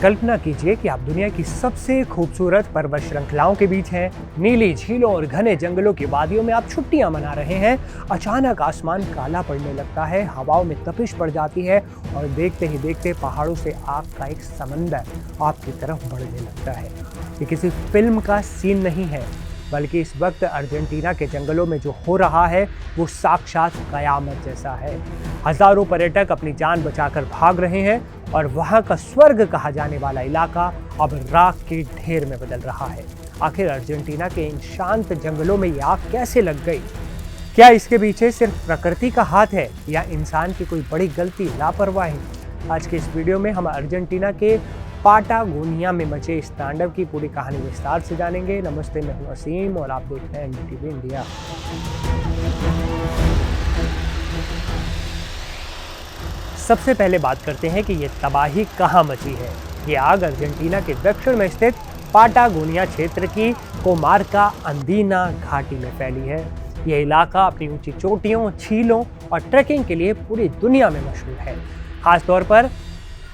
कल्पना कीजिए कि आप दुनिया की सबसे खूबसूरत पर्वत श्रृंखलाओं के बीच हैं। नीली झीलों और घने जंगलों की वादियों में आप छुट्टियां मना रहे हैं। अचानक आसमान काला पड़ने लगता है, हवाओं में तपिश पड़ जाती है और देखते ही देखते पहाड़ों से आग का एक समंदर आपकी तरफ बढ़ने लगता है। ये किसी फिल्म का सीन नहीं है, बल्कि इस वक्त अर्जेंटीना के जंगलों में जो हो रहा है वो साक्षात कयामत जैसा है। हजारों पर्यटक अपनी जान बचाकर भाग रहे हैं और वहां का स्वर्ग कहा जाने वाला इलाका अब राख के ढेर में बदल रहा है। आखिर अर्जेंटीना के इन शांत जंगलों में ये आग कैसे लग गई? क्या इसके पीछे सिर्फ प्रकृति का हाथ है या इंसान की कोई बड़ी गलती, लापरवाही? आज के इस वीडियो में हम अर्जेंटीना के पाटागोनिया में मचे इस तांडव की पूरी कहानी विस्तार से जानेंगे। नमस्ते, मैं हूं असीम और आप देख रहे हैं NDTV इंडिया। सबसे पहले बात करते हैं कि ये तबाही कहाँ मची है। ये आग अर्जेंटीना के दक्षिण में स्थित पाटागोनिया क्षेत्र की कोमार्का अंदीना घाटी में फैली है। यह इलाका अपनी ऊंची चोटियों, झीलों और ट्रैकिंग के लिए पूरी दुनिया में मशहूर है। खासतौर पर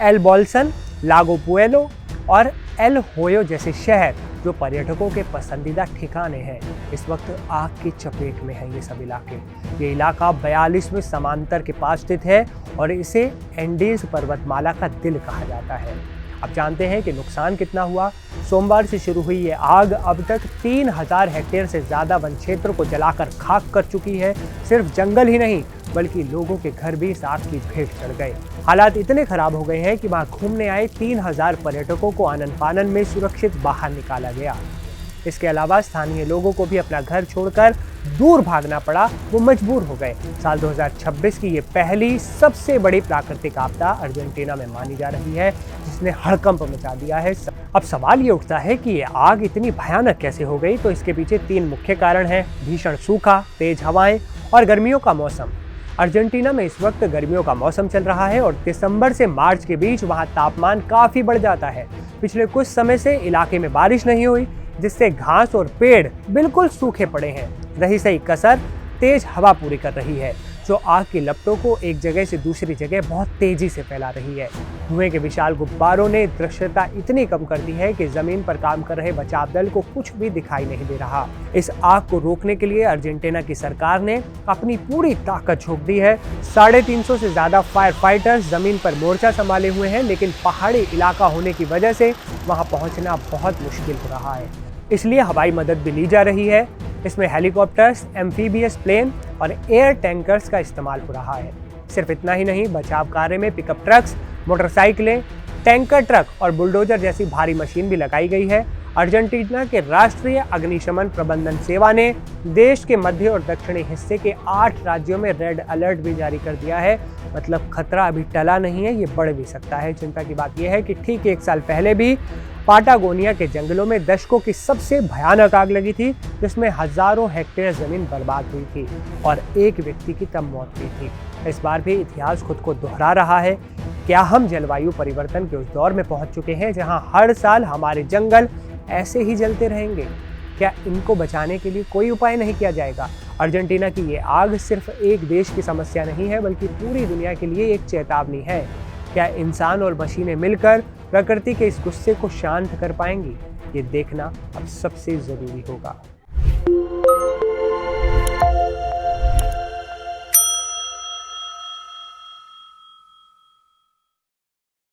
एल बोल्सन, लागो पुएलो और एल होयो जैसे शहर जो पर्यटकों के पसंदीदा ठिकाने हैं, इस वक्त आग की चपेट में है ये सब इलाके। ये इलाका 42वें समांतर के पास स्थित है और इसे एंडीज पर्वतमाला का दिल कहा जाता है। अब जानते हैं कि नुकसान कितना हुआ। सोमवार से शुरू हुई ये आग अब तक 3000 हेक्टेयर से ज़्यादा वन क्षेत्र को जलाकर खाक कर चुकी है। सिर्फ जंगल ही नहीं बल्कि लोगों के घर भी इस आग की भेंट चढ़ गए। हालात इतने खराब हो गए हैं कि वहां घूमने आए 3000 पर्यटकों को आनन फानन में सुरक्षित बाहर निकाला गया। इसके अलावा स्थानीय लोगों को भी अपना घर छोड़कर दूर भागना पड़ा, वो मजबूर हो गए। साल 2026 की ये पहली सबसे बड़ी प्राकृतिक आपदा अर्जेंटीना में मानी जा रही है, जिसने हड़कंप मचा दिया है। अब सवाल ये उठता है कि ये आग इतनी भयानक कैसे हो गई? तो इसके पीछे 3 मुख्य कारण हैं: भीषण सूखा, तेज हवाएं और गर्मियों का मौसम। अर्जेंटीना में इस वक्त गर्मियों का मौसम चल रहा है और दिसंबर से मार्च के बीच वहां तापमान काफी बढ़ जाता है। पिछले कुछ समय से इलाके में बारिश नहीं हुई, जिससे घास और पेड़ बिल्कुल सूखे पड़े हैं। रही सही कसर तेज हवा पूरी कर रही है, जो आग की लपटों को एक जगह से दूसरी जगह बहुत तेजी से फैला रही है। धुएं के विशाल गुब्बारों ने दृश्यता इतनी कम कर दी है कि जमीन पर काम कर रहे बचाव दल को कुछ भी दिखाई नहीं दे रहा। इस आग को रोकने के लिए अर्जेंटीना की सरकार ने अपनी पूरी ताकत झोंक दी है। 350 से ज्यादा फायर फाइटर्स जमीन पर मोर्चा संभाले हुए हैं, लेकिन पहाड़ी इलाका होने की वजह से वहां पहुंचना बहुत मुश्किल हो रहा है। इसलिए हवाई मदद भी ली जा रही है। इसमें हेलीकॉप्टर्स, एम्फीबियस प्लेन और एयर टैंकर्स का इस्तेमाल हो रहा है। सिर्फ इतना ही नहीं, बचाव कार्य में पिकअप ट्रक्स, मोटरसाइकिलें, टैंकर ट्रक और बुलडोजर जैसी भारी मशीन भी लगाई गई है। अर्जेंटीना के राष्ट्रीय अग्निशमन प्रबंधन सेवा ने देश के मध्य और दक्षिणी हिस्से के 8 राज्यों में रेड अलर्ट भी जारी कर दिया है। मतलब खतरा अभी टला नहीं है, ये बढ़ भी सकता है। चिंता की बात यह है कि ठीक 1 साल पहले भी पाटागोनिया के जंगलों में दशकों की सबसे भयानक आग लगी थी, जिसमें हजारों हेक्टेयर जमीन बर्बाद हुई थी और एक व्यक्ति की तब मौत हुई थी। इस बार भी इतिहास खुद को दोहरा रहा है। क्या हम जलवायु परिवर्तन के उस दौर में पहुंच चुके हैं जहां हर साल हमारे जंगल ऐसे ही जलते रहेंगे? क्या इनको बचाने के लिए कोई उपाय नहीं किया जाएगा? अर्जेंटीना की ये आग सिर्फ एक देश की समस्या नहीं है, बल्कि पूरी दुनिया के लिए एक चेतावनी है। क्या इंसान और मशीनें मिलकर प्रकृति के इस गुस्से को शांत कर पाएंगी? ये देखना अब सबसे जरूरी होगा।